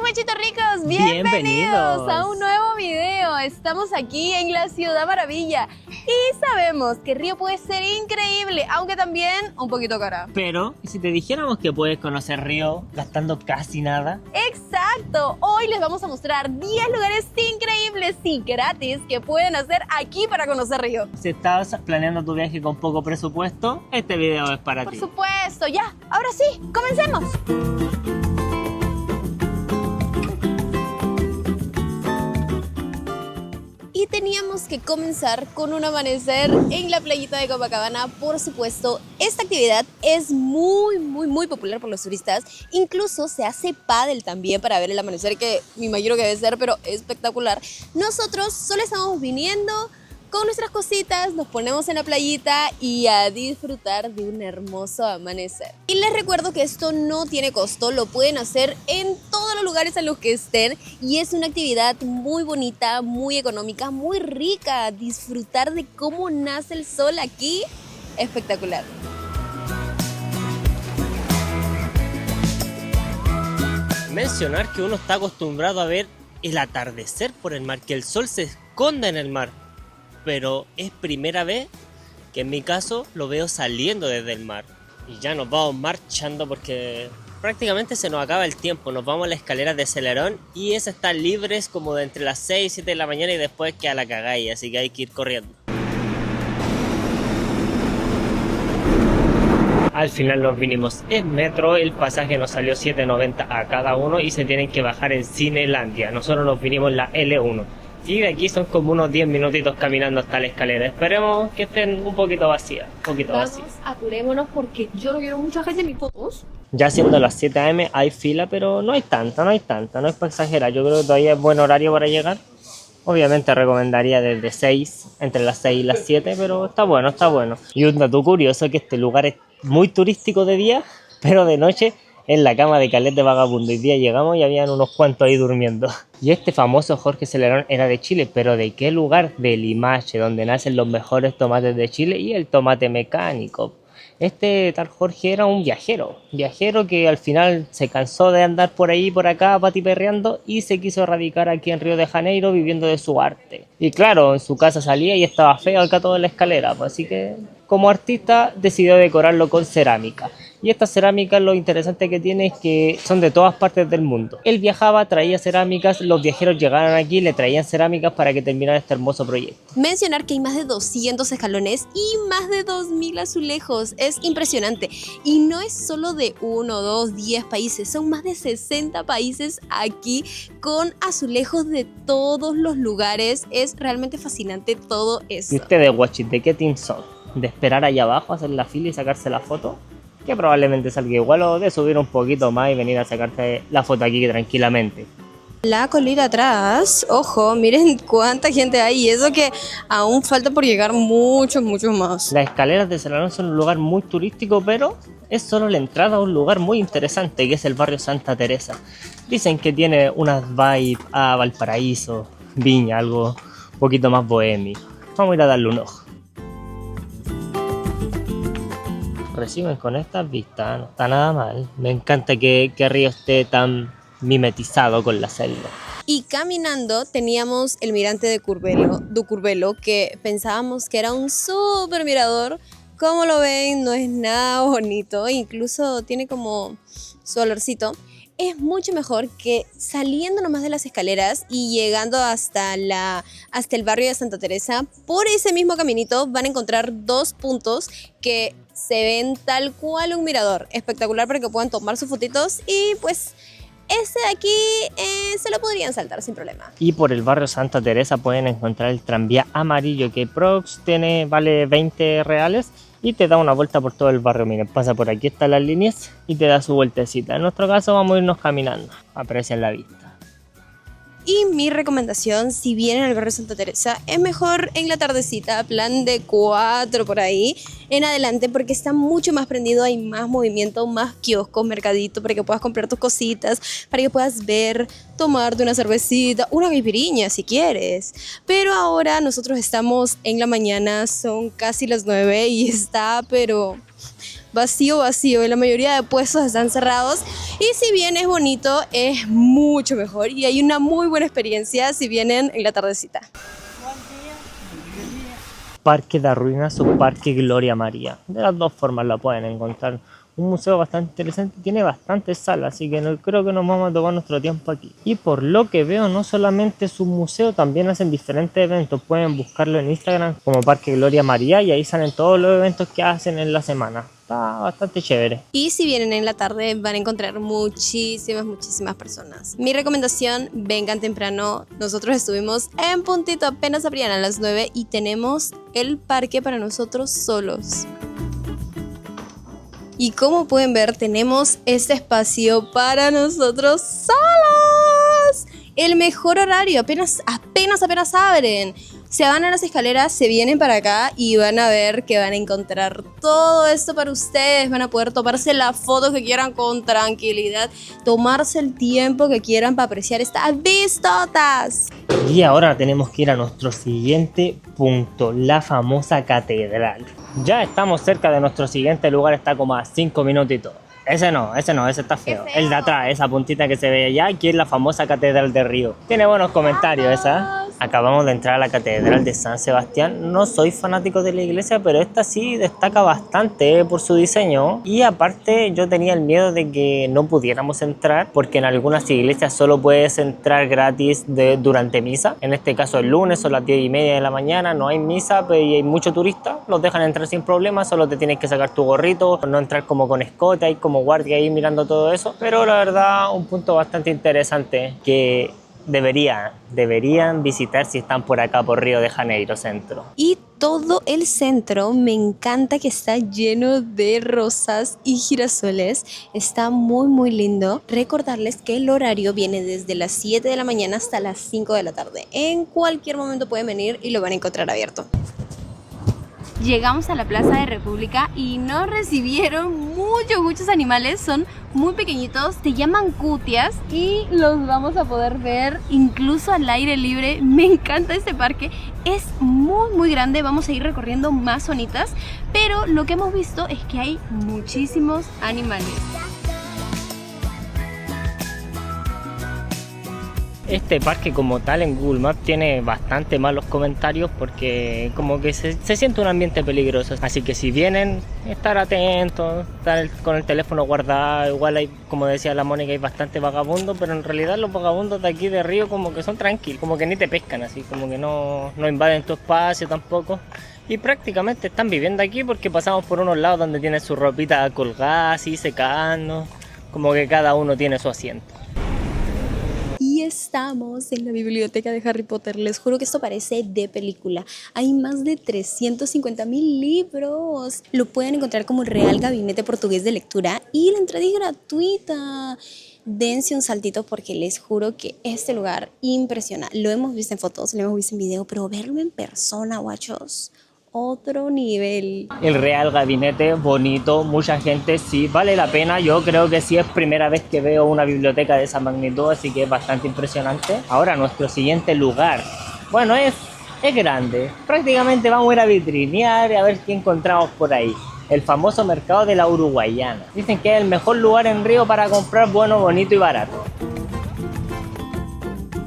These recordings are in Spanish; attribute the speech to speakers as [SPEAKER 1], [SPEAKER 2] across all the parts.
[SPEAKER 1] Mechitos ricos,
[SPEAKER 2] Bienvenidos
[SPEAKER 1] a un nuevo video. Estamos aquí en la Ciudad Maravilla y sabemos que Río puede ser increíble, aunque también un poquito cara.
[SPEAKER 2] Pero, ¿y si te dijéramos que puedes conocer Río gastando casi nada?
[SPEAKER 1] Exacto, hoy les vamos a mostrar 10 lugares increíbles y gratis que pueden hacer aquí para conocer Río.
[SPEAKER 2] Si estás planeando tu viaje con poco presupuesto, este video es para
[SPEAKER 1] Por
[SPEAKER 2] ti.
[SPEAKER 1] supuesto, ya, ahora sí, comencemos. Y teníamos que comenzar con un amanecer en la playita de Copacabana. Por supuesto, esta actividad es muy popular por los turistas. Incluso se hace pádel también para ver el amanecer, que me imagino que debe ser, pero espectacular. Nosotros solo estamos viniendo con nuestras cositas, nos ponemos en la playita y a disfrutar de un hermoso amanecer. Y les recuerdo que esto no tiene costo, lo pueden hacer en todos los lugares en los que estén y es una actividad muy bonita, muy económica, muy rica. Disfrutar de cómo nace el sol aquí, espectacular.
[SPEAKER 2] Mencionar que uno está acostumbrado a ver el atardecer por el mar, que el sol se esconda en el mar. Pero es primera vez que en mi caso lo veo saliendo desde el mar. Y ya nos vamos marchando porque prácticamente se nos acaba el tiempo. Nos vamos a las escaleras de Celerón y esas están libres como de entre las 6 y 7 de la mañana y después queda la cagalla, así que hay que ir corriendo. Al final nos vinimos en metro, el pasaje nos salió $7.90 a cada uno y se tienen que bajar en Cinelandia. Nosotros nos vinimos en la L1. Y de aquí son como unos 10 minutitos caminando hasta la escalera. Esperemos que estén un poquito vacías.
[SPEAKER 1] Apurémonos porque yo no quiero mucha gente en mis fotos.
[SPEAKER 2] Ya siendo las 7 AM hay fila, pero no hay tanta, no es para exagerar. Yo creo que todavía es buen horario para llegar. Obviamente recomendaría desde 6, entre las 6 y las 7, pero está bueno, está bueno. Y un dato curioso que este lugar es muy turístico de día, pero de noche en la cama de Caleta de Vagabundo. Hoy día llegamos y habían unos cuantos ahí durmiendo. Y este famoso Jorge Celerón era de Chile, pero ¿de qué lugar? De Limache, donde nacen los mejores tomates de Chile y el tomate mecánico. Este tal Jorge era un viajero que al final se cansó de andar por ahí y por acá patiperreando y se quiso radicar aquí en Río de Janeiro viviendo de su arte. Y claro, en su casa salía y estaba feo acá toda la escalera, pues así que como artista decidió decorarlo con cerámica. Y estas cerámicas lo interesante que tiene es que son de todas partes del mundo. Él viajaba, traía cerámicas, los viajeros llegaban aquí, le traían cerámicas para que terminara este hermoso proyecto.
[SPEAKER 1] Mencionar que hay más de 200 escalones y más de 2000 azulejos. Es impresionante. Y no es solo de 1, 2, 10 países, son más de 60 países aquí con azulejos de todos los lugares. Es realmente fascinante todo eso.
[SPEAKER 2] ¿Y ustedes, guachis, de qué team son? ¿De esperar allá abajo, hacer la fila y sacarse la foto? Que probablemente salga igual, o de subir un poquito más y venir a sacarte la foto aquí tranquilamente.
[SPEAKER 1] La colina atrás, ojo, miren cuánta gente hay y eso que aún falta por llegar mucho más.
[SPEAKER 2] Las escaleras de Celerón son un lugar muy turístico, pero es solo la entrada a un lugar muy interesante que es el barrio Santa Teresa. Dicen que tiene unas vibes a Valparaíso, Viña, algo un poquito más bohemio. Vamos a ir a darle un ojo. Reciben con estas vistas, no está nada mal. Me encanta que Río esté tan mimetizado con la selva.
[SPEAKER 1] Y caminando teníamos el mirante de Curvelo, que pensábamos que era un súper mirador. Como lo ven, no es nada bonito, incluso tiene como su olorcito. Es mucho mejor que saliendo nomás de las escaleras y llegando hasta el barrio de Santa Teresa. Por ese mismo caminito van a encontrar dos puntos que se ven tal cual un mirador. Espectacular para que puedan tomar sus fotitos y pues ese de aquí se lo podrían saltar sin problema.
[SPEAKER 2] Y por el barrio Santa Teresa pueden encontrar el tranvía amarillo que prox vale 20 reales y te da una vuelta por todo el barrio. Miren, pasa por aquí, están las líneas y te da su vueltecita. En nuestro caso vamos a irnos caminando, aprecian la vista.
[SPEAKER 1] Y mi recomendación, si vienen al barrio Santa Teresa, es mejor en la tardecita, plan de 4 por ahí en adelante, porque está mucho más prendido, hay más movimiento, más kioscos, mercadito, para que puedas comprar tus cositas, para que puedas ver, tomarte una cervecita, una caipiriña si quieres. Pero ahora nosotros estamos en la mañana, son casi las 9 y está, pero vacío, y la mayoría de puestos están cerrados. Y si bien es bonito, es mucho mejor y hay una muy buena experiencia si vienen en la tardecita.
[SPEAKER 2] Parque de Ruinas o Parque Gloria María. De las dos formas la pueden encontrar. Un museo bastante interesante, tiene bastantes salas, así que creo que nos vamos a tomar nuestro tiempo aquí. Y por lo que veo, no solamente es un museo, también hacen diferentes eventos. Pueden buscarlo en Instagram como Parque Gloria María y ahí salen todos los eventos que hacen en la semana. Está bastante chévere.
[SPEAKER 1] Y si vienen en la tarde van a encontrar muchísimas personas. Mi recomendación, vengan temprano. Nosotros estuvimos en puntito, apenas abrían a las 9 y tenemos el parque para nosotros solos. Y como pueden ver, tenemos este espacio para nosotros solos. El mejor horario, apenas abren. Se van a las escaleras, se vienen para acá y van a ver que van a encontrar todo esto para ustedes. Van a poder tomarse las fotos que quieran con tranquilidad, tomarse el tiempo que quieran para apreciar estas vistotas.
[SPEAKER 2] Y ahora tenemos que ir a nuestro siguiente punto, la famosa catedral. Ya estamos cerca de nuestro siguiente lugar, está como a 5 minutitos. Ese no, ese está feo. El de atrás, esa puntita que se ve allá, aquí es la famosa Catedral de Río. Tiene buenos comentarios esa. Acabamos de entrar a la Catedral de San Sebastián. No soy fanático de la iglesia, pero esta sí destaca bastante por su diseño. Y aparte yo tenía el miedo de que no pudiéramos entrar, porque en algunas iglesias solo puedes entrar gratis durante misa. En este caso el lunes son las 10:30 de la mañana, no hay misa, pero hay muchos turistas. Los dejan entrar sin problema, solo te tienes que sacar tu gorrito, no entrar como con escote, hay como guardia ahí mirando todo eso. Pero la verdad, un punto bastante interesante que deberían visitar si están por acá por Río de Janeiro Centro.
[SPEAKER 1] Y todo el centro me encanta que está lleno de rosas y girasoles. Está muy lindo. Recordarles que el horario viene desde las 7 de la mañana hasta las 5 de la tarde. En cualquier momento pueden venir y lo van a encontrar abierto. Llegamos a la Plaza de República y nos recibieron muchos animales. Son muy pequeñitos, se llaman cutias y los vamos a poder ver incluso al aire libre. Me encanta este parque, es muy grande. Vamos a ir recorriendo más zonitas, pero lo que hemos visto es que hay muchísimos animales.
[SPEAKER 2] Este parque como tal en Google Maps tiene bastante malos comentarios porque como que se siente un ambiente peligroso. Así que si vienen, estar atentos, estar con el teléfono guardado. Igual hay, como decía la Mónica, hay bastante vagabundos, pero en realidad los vagabundos de aquí de Río como que son tranquilos, como que ni te pescan, así como que no invaden tu espacio tampoco. Y prácticamente están viviendo aquí porque pasamos por unos lados donde tienen su ropita colgada, así secando, como que cada uno tiene su asiento.
[SPEAKER 1] Y estamos en la biblioteca de Harry Potter. Les juro que esto parece de película. Hay más de 350,000 libros. Lo pueden encontrar como Real Gabinete Portugués de Lectura y la entrada es gratuita. Dense un saltito porque les juro que este lugar impresiona. Lo hemos visto en fotos, lo hemos visto en video, pero verlo en persona, guachos, otro nivel.
[SPEAKER 2] El Real Gabinete, bonito, mucha gente, sí, vale la pena. Yo creo que sí es primera vez que veo una biblioteca de esa magnitud, así que es bastante impresionante. Ahora nuestro siguiente lugar, bueno, es grande. Prácticamente vamos a ir a vitrinear y a ver qué encontramos por ahí. El famoso mercado de la Uruguayana. Dicen que es el mejor lugar en Río para comprar bueno, bonito y barato.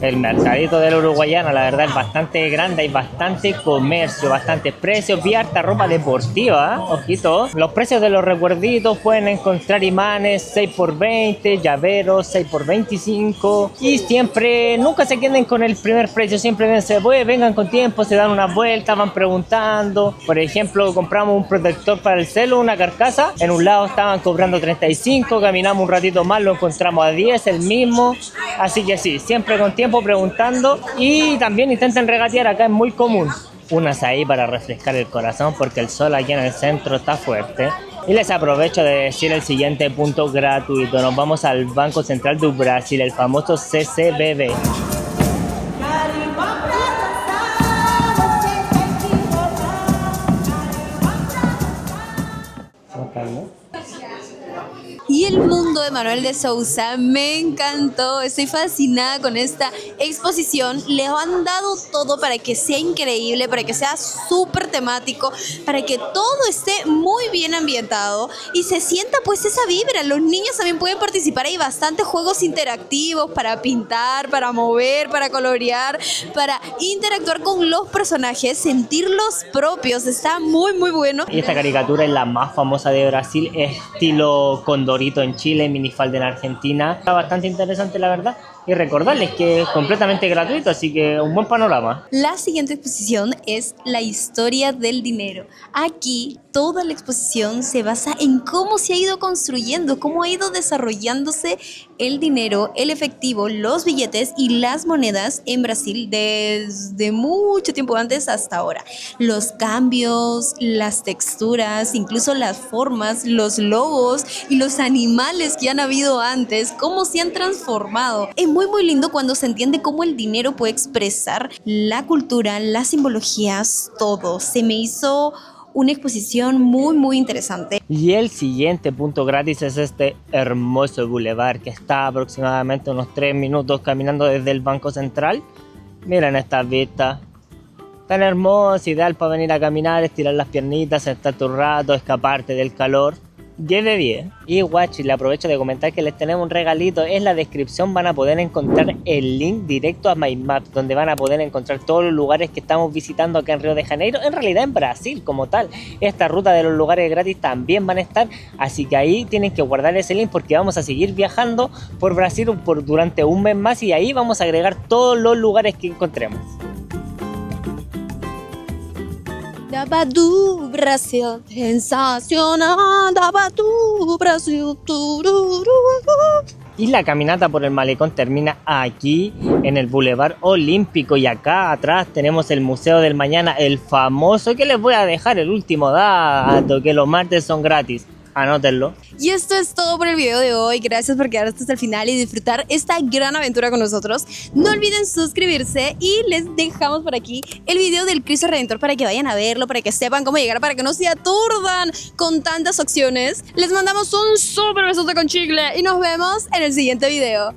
[SPEAKER 2] El mercadito de la Uruguayana, la verdad, es bastante grande, hay bastante comercio, bastantes precios, vi harta ropa deportiva, ¿eh? Ojito. Los precios de los recuerditos, pueden encontrar imanes 6x20, llaveros 6x25 y siempre, nunca se queden con el primer precio, siempre vengan con tiempo, se dan una vuelta, van preguntando. Por ejemplo, compramos un protector para el celo, una carcasa, en un lado estaban cobrando 35, caminamos un ratito más, lo encontramos a 10, el mismo, así que sí, siempre con tiempo preguntando y también intenten regatear, acá es muy común. Unas ahí para refrescar el corazón porque el sol aquí en el centro está fuerte. Y les aprovecho de decir el siguiente punto gratuito. Nos vamos al Banco Central do Brasil, el famoso CCBB.
[SPEAKER 1] Y el mundo de Manuel de Sousa. Me encantó, estoy fascinada con esta exposición. Le han dado todo para que sea increíble, para que sea súper temático, para que todo esté muy bien ambientado y se sienta pues esa vibra. Los niños también pueden participar, hay bastantes juegos interactivos para pintar, para mover, para colorear, para interactuar con los personajes, sentirlos propios. Está muy muy bueno.
[SPEAKER 2] Y esta caricatura es la más famosa de Brasil, estilo Condorito en Chile, Minifalda en Argentina. Está bastante interesante, la verdad. Y recordarles que es completamente gratuito, así que un buen panorama.
[SPEAKER 1] La siguiente exposición es la historia del dinero. Aquí toda la exposición se basa en cómo se ha ido construyendo, cómo ha ido desarrollándose el dinero, el efectivo, los billetes y las monedas en Brasil desde mucho tiempo antes hasta ahora. Los cambios, las texturas, incluso las formas, los logos y los animales que han habido antes, cómo se han transformado. Es muy muy lindo cuando se entiende cómo el dinero puede expresar la cultura, las simbologías, todo. Se me hizo una exposición muy muy interesante.
[SPEAKER 2] Y el siguiente punto gratis es este hermoso bulevar que está aproximadamente unos 3 minutos caminando desde el Banco Central. Miren estas vistas, tan hermosa, ideal para venir a caminar, estirar las piernitas, sentarte un rato, escaparte del calor. 10 de 10. Y guachi, le aprovecho de comentar que les tenemos un regalito. En la descripción van a poder encontrar el link directo a MyMap, donde van a poder encontrar todos los lugares que estamos visitando acá en Río de Janeiro, en realidad en Brasil como tal. Esta ruta de los lugares gratis también van a estar, así que ahí tienen que guardar ese link porque vamos a seguir viajando por Brasil durante un mes más y ahí vamos a agregar todos los lugares que encontremos.
[SPEAKER 1] Daba do Brasil, sensacional, daba do Brasil, tururú.
[SPEAKER 2] Y la caminata por el malecón termina aquí, en el Boulevard Olímpico. Y acá atrás tenemos el Museo del Mañana, el famoso, que les voy a dejar el último dato, que los martes son gratis. Anótenlo.
[SPEAKER 1] Y esto es todo por el video de hoy. Gracias por quedarse hasta el final y disfrutar esta gran aventura con nosotros. No olviden suscribirse y les dejamos por aquí el video del Cristo Redentor para que vayan a verlo, para que sepan cómo llegar, para que no se aturdan con tantas opciones. Les mandamos un súper besote con chicle y nos vemos en el siguiente video.